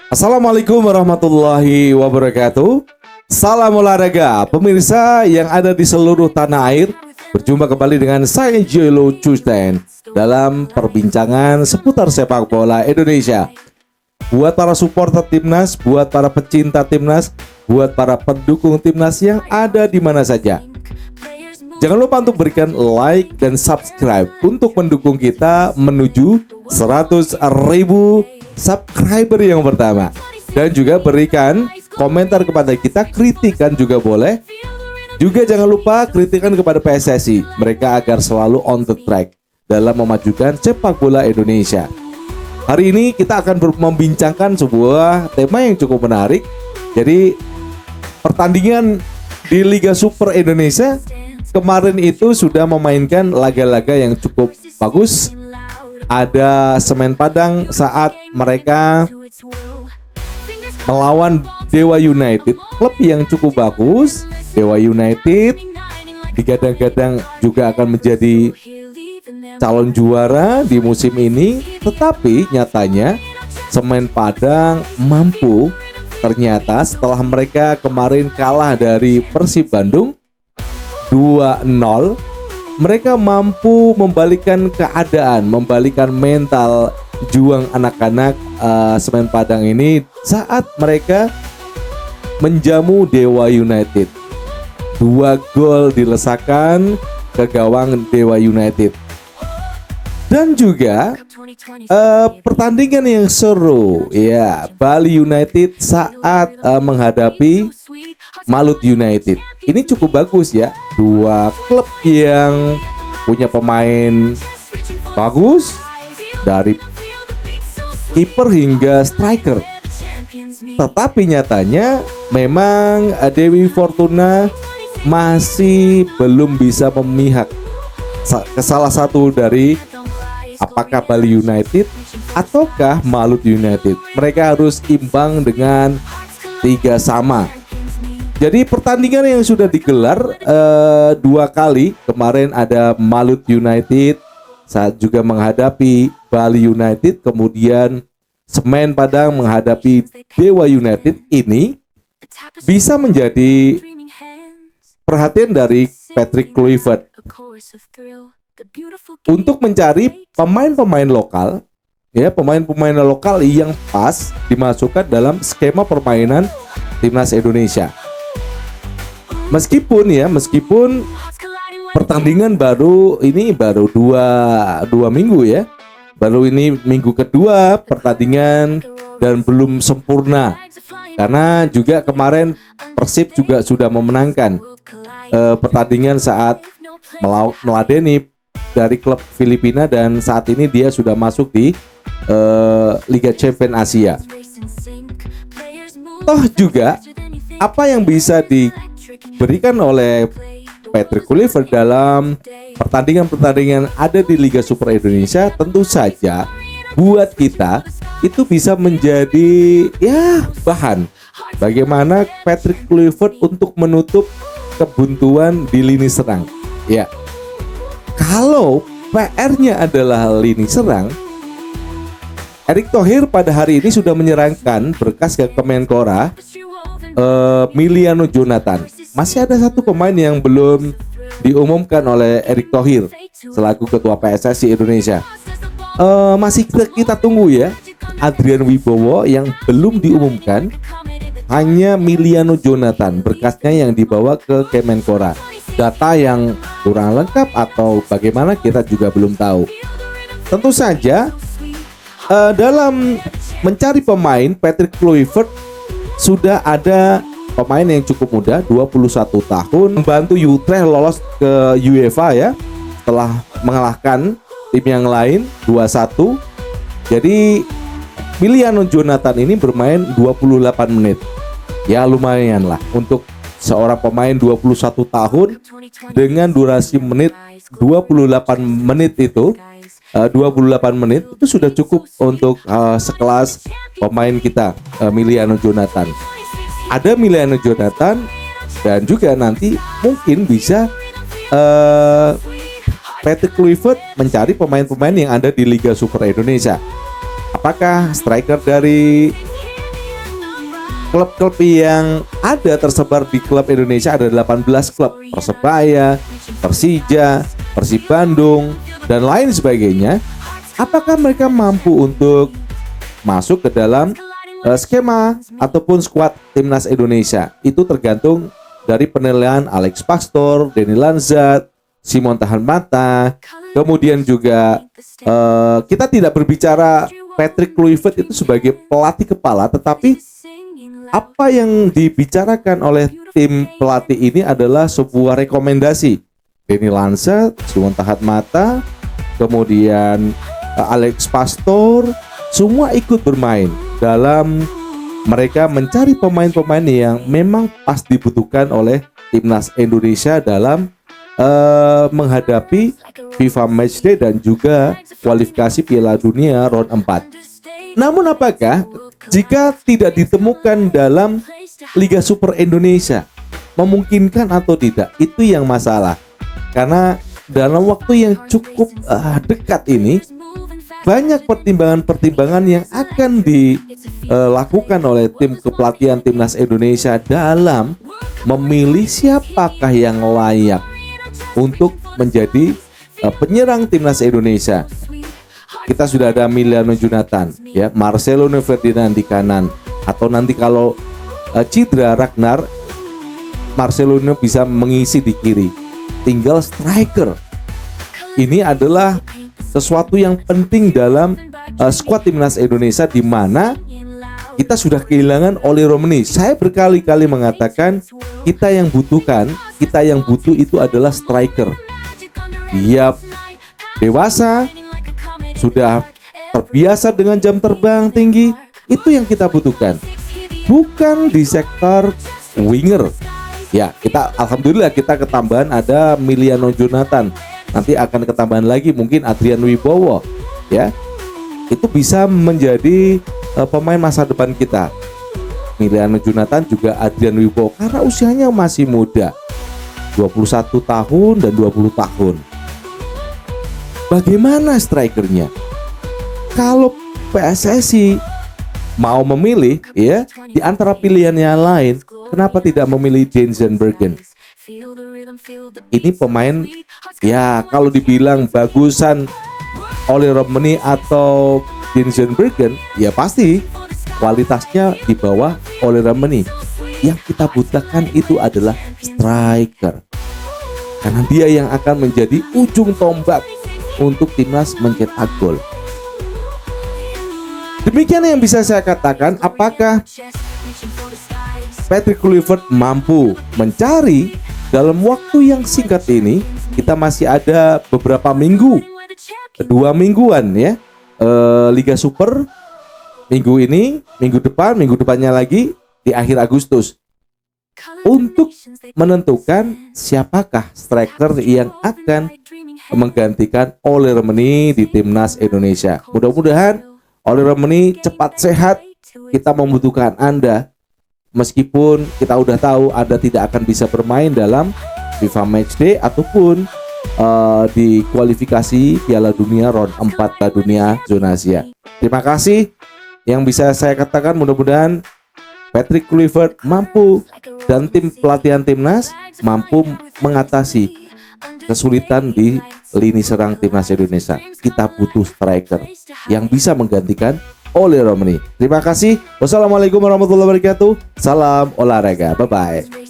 Assalamualaikum warahmatullahi wabarakatuh. Salam olahraga, pemirsa yang ada di seluruh tanah air. Berjumpa kembali dengan saya Jelo Custen dalam perbincangan seputar sepak bola Indonesia. Buat para supporter timnas, buat para pecinta timnas, buat para pendukung timnas yang ada di mana saja. Jangan lupa untuk berikan like dan subscribe untuk mendukung kita menuju 100.000 subscriber yang pertama. Dan juga berikan komentar kepada kita, kritikan juga boleh. Juga jangan lupa kritikan kepada PSSI, mereka agar selalu on the track dalam memajukan sepak bola Indonesia. Hari ini kita akan membincangkan sebuah tema yang cukup menarik. Jadi pertandingan di Liga Super Indonesia kemarin itu sudah memainkan laga-laga yang cukup bagus. Ada Semen Padang saat mereka melawan Dewa United, klub yang cukup bagus. Dewa United digadang-gadang juga akan menjadi calon juara di musim ini, tetapi nyatanya Semen Padang mampu ternyata setelah mereka kemarin kalah dari Persib Bandung 2-0, mereka mampu membalikan keadaan, membalikan mental juang anak-anak Semen Padang ini saat mereka menjamu Dewa United. 2 gol dilesakan ke gawang Dewa United. Dan juga pertandingan yang seru ya, Bali United saat menghadapi Malut United. Ini cukup bagus ya, 2 klub yang punya pemain bagus dari kiper hingga striker. Tetapi nyatanya memang Dewi Fortuna masih belum bisa memihak ke salah satu dari apakah Bali United ataukah Malut United. Mereka harus imbang dengan 3-3. Jadi pertandingan yang sudah digelar 2 kali. Kemarin ada Malut United saat juga menghadapi Bali United, kemudian Semen Padang menghadapi Dewa United. Ini bisa menjadi perhatian dari Patrick Kluivert untuk mencari pemain-pemain lokal, ya, pemain-pemain lokal yang pas dimasukkan dalam skema permainan timnas Indonesia. Meskipun pertandingan baru 2 minggu ya. Baru ini minggu kedua pertandingan dan belum sempurna. Karena juga kemarin Persib juga sudah memenangkan pertandingan saat meladeni dari klub Filipina, dan saat ini dia sudah masuk di Liga Champions Asia. Toh juga apa yang bisa diberikan oleh Patrick Kluivert dalam pertandingan-pertandingan ada di Liga Super Indonesia, tentu saja buat kita itu bisa menjadi ya bahan bagaimana Patrick Kluivert untuk menutup kebuntuan di lini serang. Ya, kalau PR-nya adalah lini serang, Erick Thohir pada hari ini sudah menyerahkan berkas ke Kemenpora, Miliano Jonathan. Masih ada 1 pemain yang belum diumumkan oleh Erick Thohir selaku Ketua PSSI Indonesia. Masih kita tunggu ya, Adrian Wibowo yang belum diumumkan. Hanya Miliano Jonathan berkasnya yang dibawa ke Kemenpora. Data yang kurang lengkap atau bagaimana kita juga belum tahu. Tentu saja dalam mencari pemain, Patrick Kluivert sudah ada pemain yang cukup muda, 21 tahun, membantu Utrecht lolos ke UEFA ya, setelah mengalahkan tim yang lain 2-1. Jadi Miliano Jonathan ini bermain 28 menit. Ya lumayan lah untuk seorang pemain 21 tahun dengan durasi menit 28 menit itu. 28 menit itu sudah cukup untuk sekelas pemain kita, Miliano Jonathan. Ada Miliano Jonathan dan juga nanti mungkin bisa Patrick Kluivert mencari pemain-pemain yang ada di Liga Super Indonesia. Apakah striker dari klub-klub yang ada tersebar di klub Indonesia ada 18 klub. Persebaya, Persija, Persib Bandung, dan lain sebagainya. Apakah mereka mampu untuk masuk ke dalam skema ataupun skuad timnas Indonesia? Itu tergantung dari penilaian Alex Pastor, Denny Lanzat, Simon Tahan Mata. Kemudian juga kita tidak berbicara Patrick Kluivert itu sebagai pelatih kepala, tetapi apa yang dibicarakan oleh tim pelatih ini adalah sebuah rekomendasi. Denny Lanzat, Simon Tahan Mata, kemudian Alex Pastor, semua ikut bermain dalam mereka mencari pemain-pemain yang memang pas dibutuhkan oleh timnas Indonesia dalam menghadapi FIFA Matchday dan juga kualifikasi Piala Dunia round 4. Namun apakah jika tidak ditemukan dalam Liga Super Indonesia, memungkinkan atau tidak? Itu yang masalah. Karena dalam waktu yang cukup dekat ini banyak pertimbangan-pertimbangan yang akan dilakukan oleh tim kepelatihan timnas Indonesia dalam memilih siapakah yang layak untuk menjadi penyerang timnas Indonesia. Kita sudah ada Emiliano Jonathan, ya, Marcelo Ferdinand di kanan, atau nanti kalau cedera Ragnar, Marcelo bisa mengisi di kiri. Tinggal striker. Ini adalah sesuatu yang penting dalam skuad timnas Indonesia, di mana kita sudah kehilangan Oli Romeni. Saya berkali-kali mengatakan kita yang butuh itu adalah striker. Dia dewasa, sudah terbiasa dengan jam terbang tinggi, itu yang kita butuhkan. Bukan di sektor winger. Ya, kita alhamdulillah kita ketambahan ada Emiliano Jonathan. Nanti akan ketambahan lagi mungkin Adrian Wibowo, ya. Itu bisa menjadi pemain masa depan kita. Emiliano Jonathan juga Adrian Wibowo karena usianya masih muda. 21 tahun dan 20 tahun. Bagaimana strikernya? Kalau PSSI mau memilih, ya, di antara pilihan yang lain, kenapa tidak memilih Denzel Bergen? Ini pemain, ya, kalau dibilang bagusan Oli Romeni atau Denzel Bergen, ya pasti kualitasnya di bawah Oli Romeni. Yang kita butuhkan itu adalah striker, karena dia yang akan menjadi ujung tombak untuk timnas mencetak gol. Demikian yang bisa saya katakan. Apakah Patrick Kluivert mampu mencari dalam waktu yang singkat ini? Kita masih ada beberapa minggu, 2 mingguan, ya, Liga Super. Minggu ini, minggu depannya lagi di akhir Agustus, untuk menentukan siapakah striker yang akan menggantikan Oli Romeni di timnas Indonesia. Mudah-mudahan Oli Romeni cepat sehat. Kita membutuhkan Anda. Meskipun kita udah tahu Anda tidak akan bisa bermain dalam FIFA Matchday ataupun di kualifikasi Piala Dunia round 4 Piala Dunia zona Asia. Terima kasih. Yang bisa saya katakan, mudah-mudahan Patrick Kluivert mampu dan tim pelatihan timnas mampu mengatasi kesulitan di lini serang timnas Indonesia. Kita butuh striker yang bisa menggantikan Oli Romeni. Terima kasih. Wassalamualaikum warahmatullahi wabarakatuh. Salam olahraga. Bye bye.